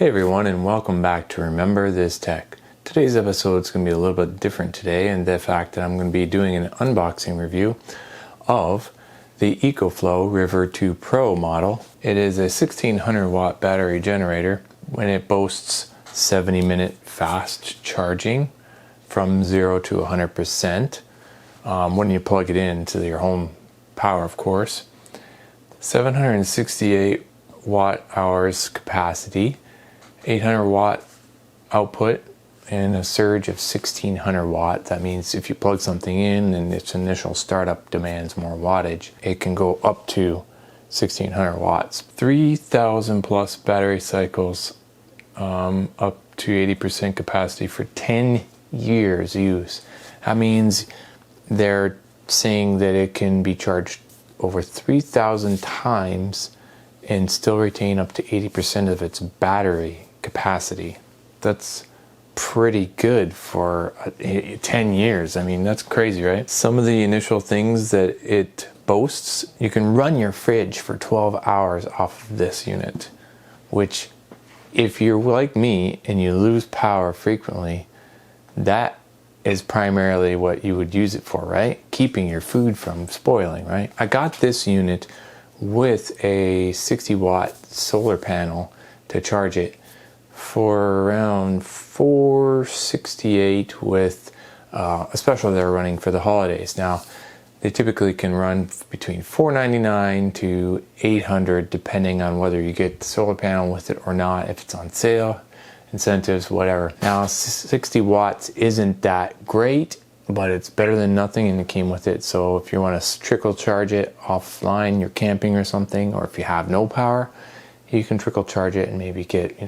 Hey everyone, and welcome back to Remember This Tech. Today's episode is going to be a little bit different today in the fact that I'm going to be doing an unboxing review of the EcoFlow River 2 Pro model. It is a 1600 watt battery generator when it boasts 70-minute fast charging from 0 to 100% when you plug it into your home power, of course. 768 watt hours capacity, 800 watt output, and a surge of 1600 watt. That means if you plug something in and its initial startup demands more wattage, it can go up to 1600 watts. 3000 plus battery cycles, up to 80% capacity for 10 years use. That means they're saying that it can be charged over 3,000 times and still retain up to 80% of its battery capacity. That's pretty good for 10 years. I mean, that's crazy, right? Some of the initial things that it boasts, you can run your fridge for 12 hours off of this unit, which if you're like me and you lose power frequently, that is primarily what you would use it for, right? Keeping your food from spoiling, right? I got this unit with a 60 watt solar panel to charge it for around $468 with a special they're running for the holidays. Now, they typically can run between $499 to $800 depending on whether you get the solar panel with it or not, if it's on sale, incentives, whatever. Now, 60 watts isn't that great, but it's better than nothing, and it came with it. So if you want to trickle charge it offline, you're camping or something, or if you have no power, you can trickle charge it and maybe get,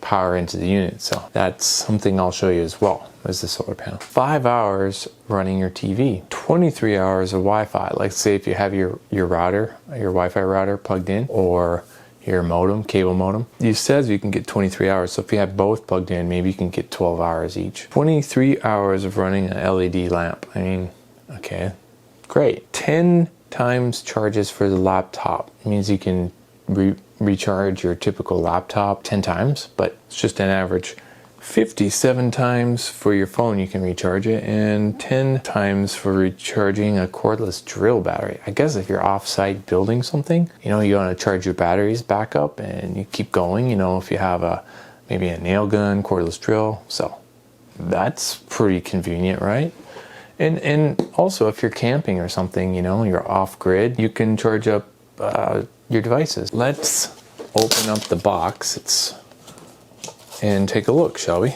power into the unit. So that's something I'll show you as well, is the solar panel. 5 hours running your TV, 23 hours of Wi-Fi. Like say if you have your router, your Wi-Fi router plugged in, or your modem, cable modem. It says you can get 23 hours. So if you have both plugged in, maybe you can get 12 hours each. 23 hours of running an LED lamp. I mean, okay, great. 10 times charges for the laptop. It means you can recharge your typical laptop 10 times, but it's just an average. 57 times for your phone you can recharge it, and 10 times for recharging a cordless drill battery. I guess if you're off-site building something, you want to charge your batteries back up and you keep going, if you have maybe a nail gun, cordless drill. So that's pretty convenient, right? And also if you're camping or something, you're off-grid, you can charge up your devices. Let's open up the box and take a look, shall we?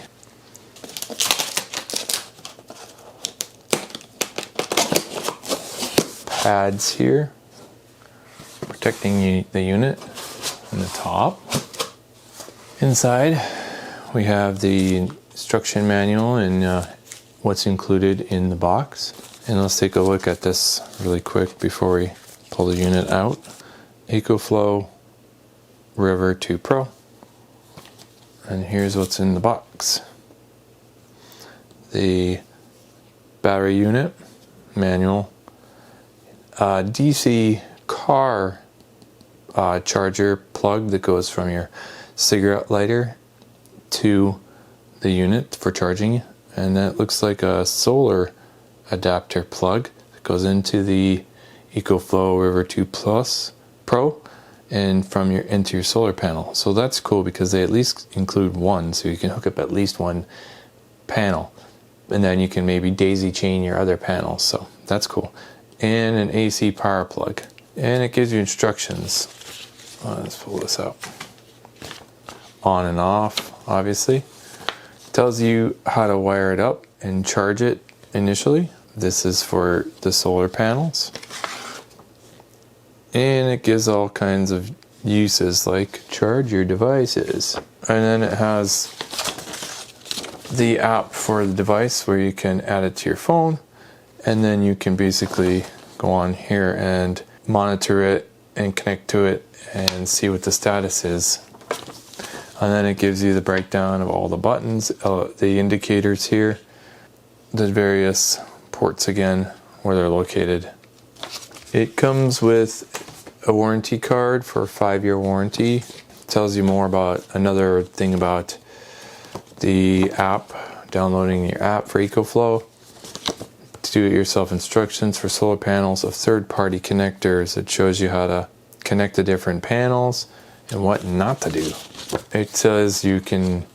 Pads here protecting the unit on the top. Inside we have the instruction manual and what's included in the box. And let's take a look at this really quick before we pull the unit out. EcoFlow River 2 Pro. And here's what's in the box. The battery unit, manual, DC car charger plug that goes from your cigarette lighter to the unit for charging, and that looks like a solar adapter plug that goes into the EcoFlow River 2 Plus Pro and into your solar panel. So that's cool because they at least include one, so you can hook up at least one panel, and then you can maybe daisy chain your other panels. So that's cool. And an AC power plug, and it gives you instructions. Let's pull this out. On and off, obviously. Tells you how to wire it up and charge it initially. This is for the solar panels. And it gives all kinds of uses like charge your devices. And then it has the app for the device where you can add it to your phone, and then you can basically go on here and monitor it and connect to it and see what the status is. And then it gives you the breakdown of all the buttons, the indicators here, the various ports again, where they're located. It comes with a warranty card for a 5-year warranty, tells you more about another thing about the app, downloading your app for EcoFlow. Do-it-yourself instructions for solar panels of third-party connectors. It shows you how to connect the different panels and what not to do. It says you can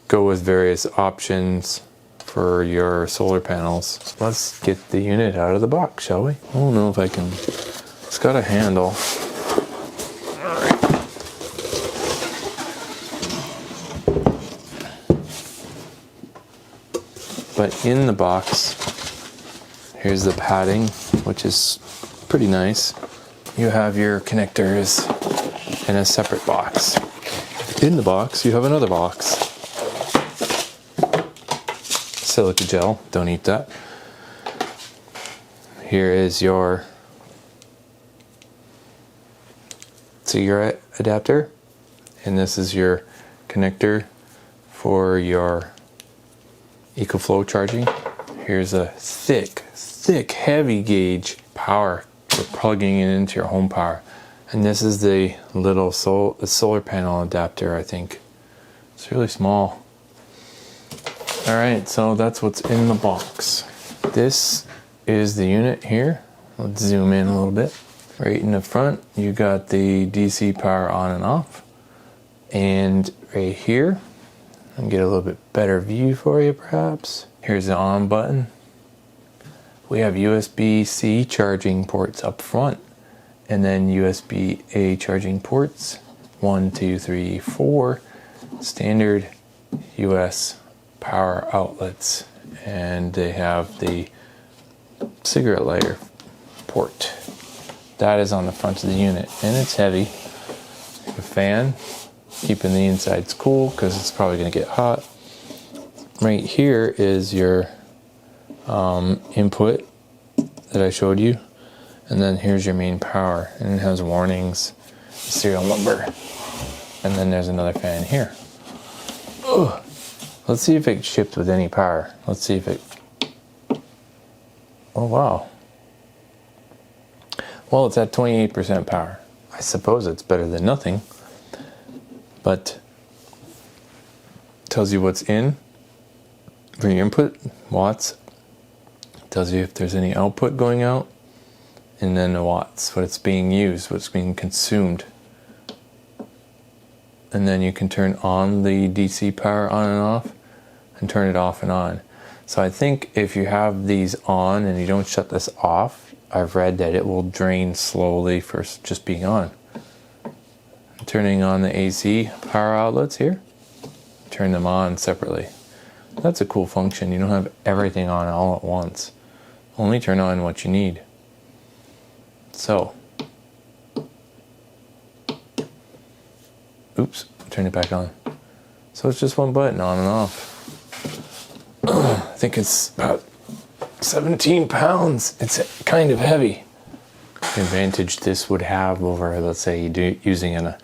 go with various options for your solar panels. Let's get the unit out of the box, shall we? I don't know if I can. It's got a handle. Alright. But in the box, here's the padding, which is pretty nice. You have your connectors in a separate box. In the box, you have another box. Silica gel, don't eat that. Here is your cigarette adapter, and this is your connector for your EcoFlow charging. Here's a thick, heavy gauge power for plugging it into your home power. And this is the little solar panel adapter, I think. It's really small. Alright, so that's what's in the box. This is the unit here. Let's zoom in a little bit. Right in the front, you got the DC power on and off. And right here, I'll get a little bit better view for you perhaps. Here's the on button. We have USB-C charging ports up front, and then USB-A charging ports, 1, 2, 3, 4, standard US power outlets, and they have the cigarette lighter port. That is on the front of the unit, and it's heavy. A fan, keeping the insides cool because it's probably going to get hot. Right here is your input that I showed you, and then here's your main power, and it has warnings, serial number, and then there's another fan here. Ugh. Let's see if it shipped with any power. Let's see if it. Oh wow. Well, it's at 28% power. I suppose it's better than nothing, but tells you what's in for your input, watts. Tells you if there's any output going out, and then the watts, what it's being used, what's being consumed. And then you can turn on the DC power on and off, and turn it off and on. So I think if you have these on and you don't shut this off, I've read that it will drain slowly for just being on. Turning on the AC power outlets here, turn them on separately. That's a cool function. You don't have everything on all at once. Only turn on what you need. So, oops, turn it back on. So it's just one button, on and off. I think it's about 17 pounds. It's kind of heavy. The advantage this would have over, let's say, using an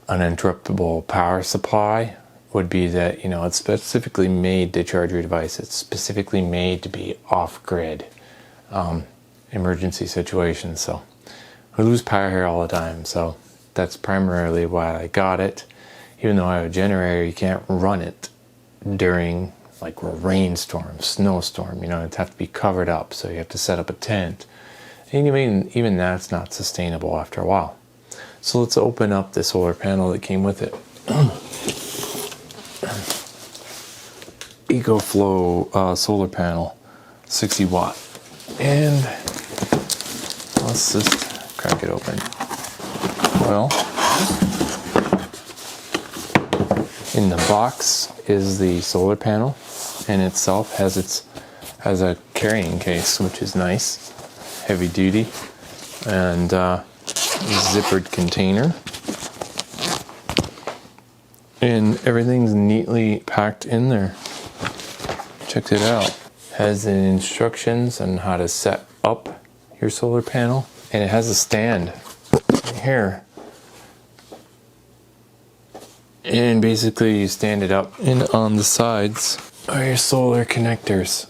uninterruptible power supply would be that, you know, it's specifically made to charge your device. It's specifically made to be off-grid emergency situations. So we lose power here all the time. So that's primarily why I got it. Even though I have a generator, you can't run it during like a rainstorm, snowstorm. You know, it'd have to be covered up. So you have to set up a tent. And even that's not sustainable after a while. So let's open up the solar panel that came with it. EcoFlow solar panel, 60 watt. And let's just crack it open. Well, in the box is the solar panel, and itself has a carrying case, which is nice, heavy duty, and zippered container, and everything's neatly packed in there. Check it out. Has the instructions on how to set up your solar panel, and it has a stand here, and basically you stand it up, and on the sides are your solar connectors,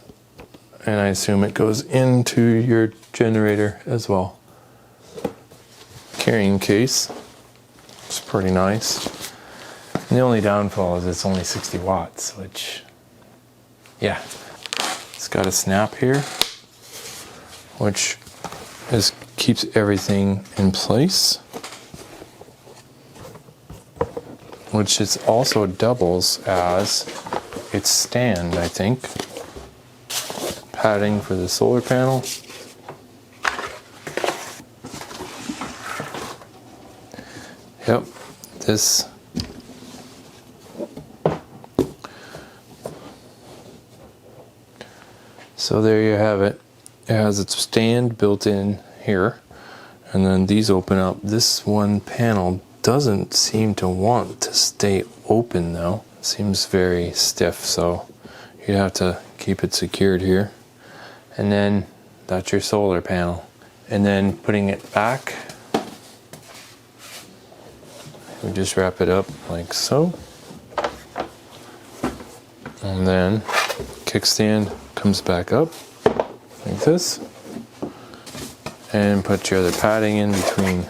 and I assume it goes into your generator as well. Carrying case, it's pretty nice. The only downfall is it's only 60 watts, which, yeah. It's got a snap here, which keeps everything in place. Which is also doubles as its stand, I think. Padding for the solar panel. Yep, this. So there you have it. It has its stand built in here, and then these open up. This one panel doesn't seem to want to stay open though. It seems very stiff, so you have to keep it secured here. And then that's your solar panel. And then putting it back, we just wrap it up like so. And then kickstand comes back up like this. And put your other padding in between.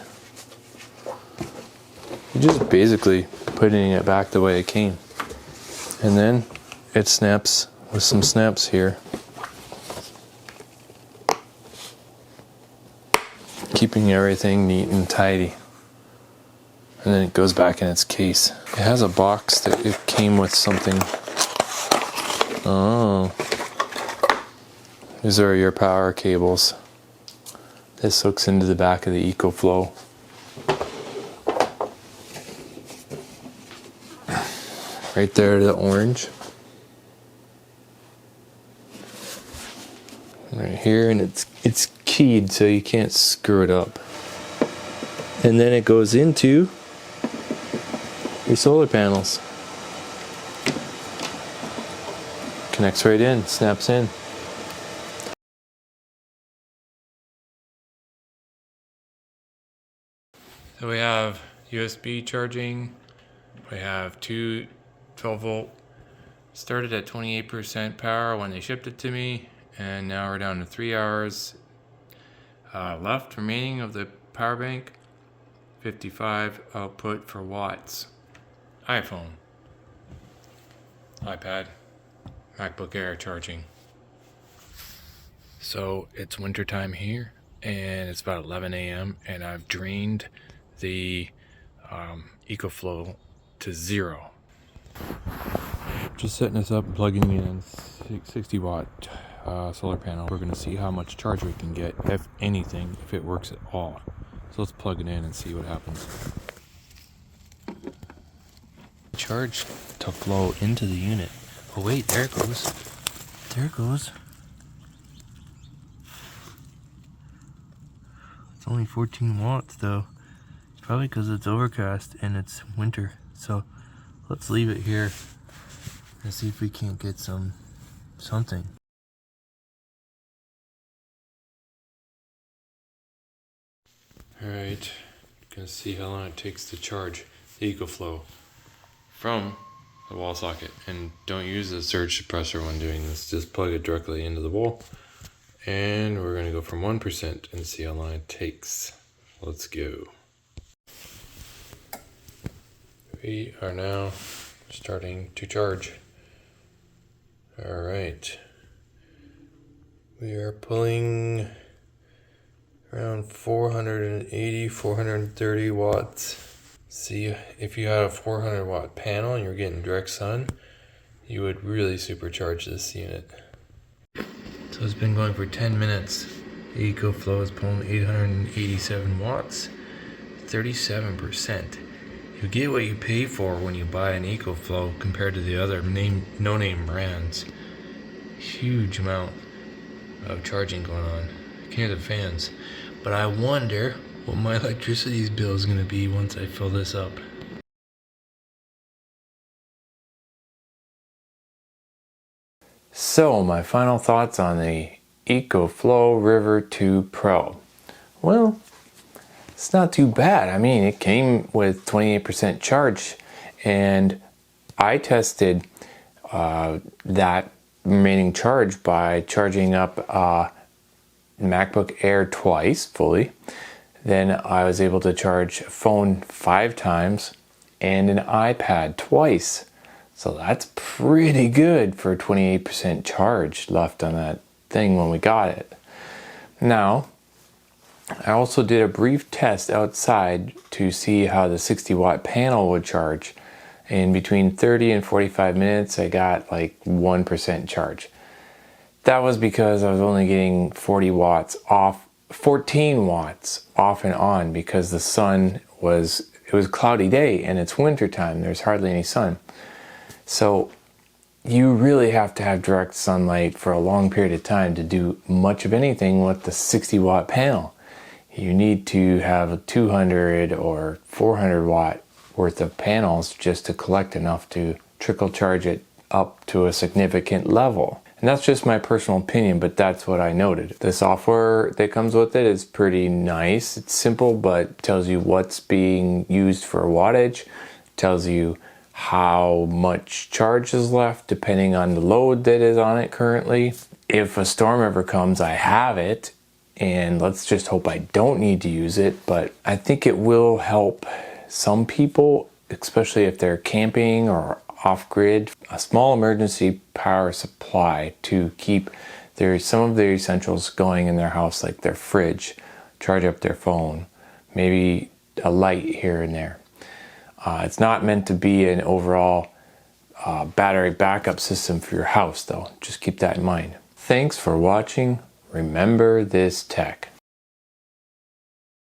You're just basically putting it back the way it came. And then it snaps with some snaps here. Keeping everything neat and tidy. And then it goes back in its case. It has a box that it came with something. Oh. These are your power cables. This hooks into the back of the EcoFlow. Right there, the orange. Right here, and it's keyed so you can't screw it up. And then it goes into your solar panels. Connects right in, snaps in. So we have USB charging. We have two 12 volt. Started at 28% power when they shipped it to me, and now we're down to 3 hours left remaining of the power bank. 55 output for watts. iPhone, iPad, MacBook Air charging. So it's winter time here, and it's about 11 a.m. and I've drained the EcoFlow to 0. Just setting this up and plugging in 60 watt solar panel. We're going to see how much charge we can get, if anything, if it works at all. So let's plug it in and see what happens. Charge to flow into the unit. Oh wait, there it goes. There it goes. It's only 14 watts though. It's probably because it's overcast and it's winter. So let's leave it here and see if we can't get something. Alright, gonna see how long it takes to charge the EcoFlow from the wall socket. And don't use the surge suppressor when doing this, just plug it directly into the wall. And we're gonna go from 1% and see how long it takes. Let's go. We are now starting to charge. Alright. We are pulling around 480, 430 watts. See, if you had a 400 watt panel and you're getting direct sun, you would really supercharge this unit. So it's been going for 10 minutes. The EcoFlow is pulling 887 watts, 37%. You get what you pay for when you buy an EcoFlow compared to the other no-name brands. Huge amount of charging going on. I can hear the fans. But I wonder what my electricity bill is going to be once I fill this up. So my final thoughts on the EcoFlow River 2 Pro. Well, it's not too bad. I mean, it came with 28% charge, and I tested that remaining charge by charging up MacBook Air twice fully. Then I was able to charge a phone 5 times, and an iPad twice. So that's pretty good for 28% charge left on that thing when we got it. Now, I also did a brief test outside to see how the 60 watt panel would charge. In between 30 and 45 minutes, I got like 1% charge. That was because I was only getting 14 watts off and on, because the sun it was a cloudy day and it's winter time. There's hardly any sun. So you really have to have direct sunlight for a long period of time to do much of anything with the 60 watt panel. You need to have a 200 or 400 watt worth of panels just to collect enough to trickle charge it up to a significant level. And that's just my personal opinion, but that's what I noted. The software that comes with it is pretty nice. It's simple, but tells you what's being used for wattage, tells you how much charge is left depending on the load that is on it currently. If a storm ever comes, I have it, and let's just hope I don't need to use it, but I think it will help some people, especially if they're camping or off-grid. A small emergency power supply to keep some of their essentials going in their house, like their fridge, charge up their phone, maybe a light here and there. It's not meant to be an overall battery backup system for your house, though. Just keep that in mind. Thanks for watching. Remember this tech.